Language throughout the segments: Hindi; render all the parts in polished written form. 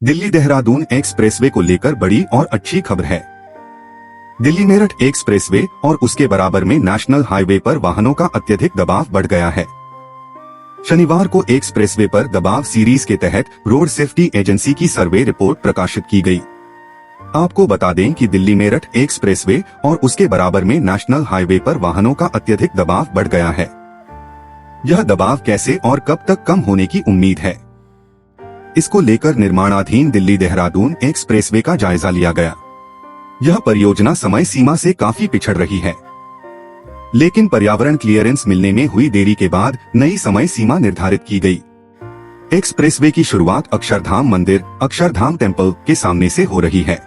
दिल्ली देहरादून एक्सप्रेसवे को लेकर बड़ी और अच्छी खबर है। दिल्ली मेरठ एक्सप्रेसवे और उसके बराबर में नेशनल हाईवे पर वाहनों का अत्यधिक दबाव बढ़ गया है। शनिवार को एक्सप्रेसवे पर दबाव सीरीज के तहत रोड सेफ्टी एजेंसी की सर्वे रिपोर्ट प्रकाशित की गई। आपको बता दें कि दिल्ली मेरठ एक्सप्रेसवे और उसके बराबर में नेशनल हाईवे पर वाहनों का अत्यधिक दबाव बढ़ गया है। यह दबाव कैसे और कब तक कम होने की उम्मीद है, इसको लेकर निर्माणाधीन दिल्ली देहरादून एक्सप्रेसवे का जायजा लिया गया। यह परियोजना समय सीमा से काफी पिछड़ रही है, लेकिन पर्यावरण क्लियरेंस मिलने में हुई देरी के बाद नई समय सीमा निर्धारित की गई। एक्सप्रेसवे की शुरुआत अक्षरधाम मंदिर, अक्षरधाम टेम्पल के सामने से हो रही है,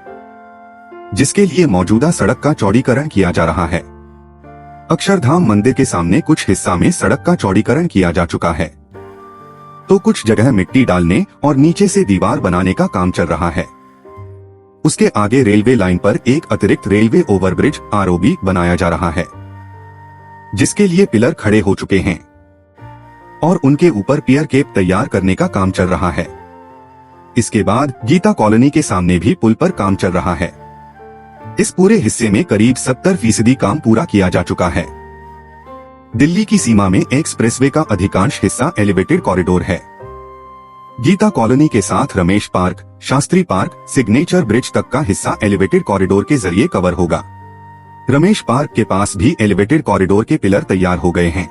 जिसके लिए मौजूदा सड़क का चौड़ीकरण किया जा रहा है। अक्षरधाम मंदिर के सामने कुछ हिस्सा में सड़क का चौड़ीकरण किया जा चुका है, तो कुछ जगह मिट्टी डालने और नीचे से दीवार बनाने का काम चल रहा है। उसके आगे रेलवे लाइन पर एक अतिरिक्त रेलवे ओवरब्रिज आरओबी बनाया जा रहा है, जिसके लिए पिलर खड़े हो चुके हैं और उनके ऊपर पियर केप तैयार करने का काम चल रहा है। इसके बाद गीता कॉलोनी के सामने भी पुल पर काम चल रहा है। इस पूरे हिस्से में करीब 70% काम पूरा किया जा चुका है। दिल्ली की सीमा में एक्सप्रेसवे का अधिकांश हिस्सा एलिवेटेड कॉरिडोर है। गीता कॉलोनी के साथ Ramesh park, Shastri park, signature bridge तक का हिस्सा एलिवेटेड कॉरिडोर के जरिए कवर होगा। रमेश पार्क के पास भी एलिवेटेड कॉरिडोर के पिलर तैयार हो गए हैं।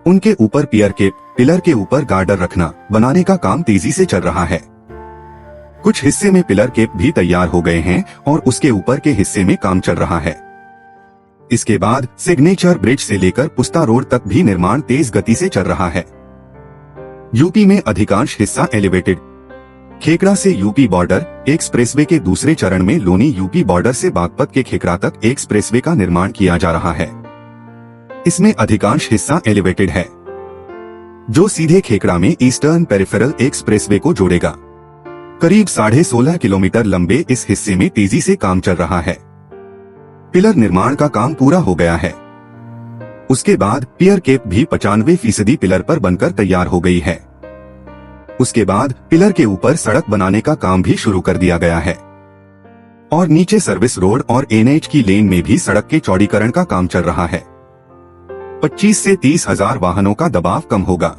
उनके ऊपर पियर केप, पिलर के ऊपर गार्डर रखना, बनाने का काम तेजी से चल रहा है। कुछ हिस्से में पिलर केप भी तैयार हो गए हैं और उसके ऊपर के हिस्से में काम चल रहा है। इसके बाद सिग्नेचर ब्रिज से लेकर पुस्ता रोड तक भी निर्माण तेज गति से चल रहा है। यूपी में अधिकांश हिस्सा एलिवेटेड। खेकड़ा से यूपी बॉर्डर एक्सप्रेसवे के दूसरे चरण में लोनी यूपी बॉर्डर से बागपत के खेकड़ा तक एक्सप्रेसवे का निर्माण किया जा रहा है। इसमें अधिकांश हिस्सा एलिवेटेड है, जो सीधे खेकड़ा में ईस्टर्न पेरिफेरल एक्सप्रेसवे को जोड़ेगा। करीब 16.5 किलोमीटर लंबे इस हिस्से में तेजी से काम चल रहा है। पिलर निर्माण का काम पूरा हो गया है। उसके बाद पियर केप भी 95% पिलर पर बनकर तैयार हो गई है। उसके बाद पिलर के ऊपर सड़क बनाने का काम भी शुरू कर दिया गया है और नीचे सर्विस रोड और एनएच की लेन में भी सड़क के चौड़ीकरण का काम चल रहा है। 25 से 30 हजार वाहनों का दबाव कम होगा।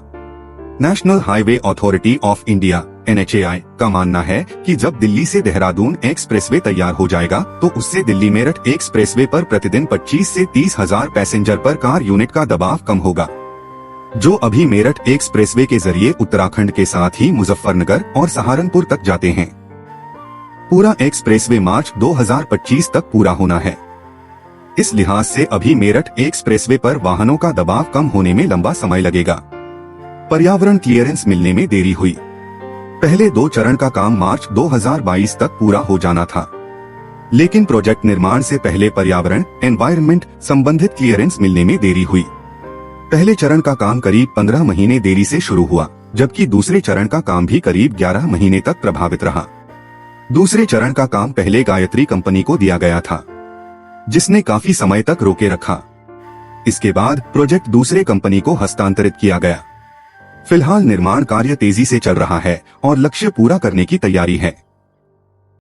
National highway authority of India NHAI का मानना है कि जब दिल्ली से देहरादून एक्सप्रेसवे तैयार हो जाएगा तो उससे दिल्ली मेरठ एक्सप्रेसवे पर प्रतिदिन 25 से 30 हजार पैसेंजर पर कार यूनिट का दबाव कम होगा, जो अभी मेरठ एक्सप्रेसवे के जरिए उत्तराखंड के साथ ही मुजफ्फरनगर और सहारनपुर तक जाते हैं। पूरा एक्सप्रेसवे मार्च 2025 तक पूरा होना है। इस लिहाज से अभी मेरठ एक्सप्रेसवे पर वाहनों का दबाव कम होने में लंबा समय लगेगा। पर्यावरण क्लियरेंस मिलने में देरी हुई। पहले 2 चरण का काम मार्च 2022 तक पूरा हो जाना था, लेकिन प्रोजेक्ट निर्माण से पहले पर्यावरण एनवायरनमेंट संबंधित क्लियरेंस मिलने में देरी हुई। पहले चरण का काम करीब 15 महीने देरी से शुरू हुआ, जबकि दूसरे चरण का काम भी करीब 11 महीने तक प्रभावित रहा। दूसरे चरण का काम पहले गायत्री कंपनी को दिया गया था, जिसने काफी समय तक रोके रखा। इसके बाद प्रोजेक्ट दूसरे कंपनी को हस्तांतरित किया गया। फिलहाल निर्माण कार्य तेजी से चल रहा है और लक्ष्य पूरा करने की तैयारी है।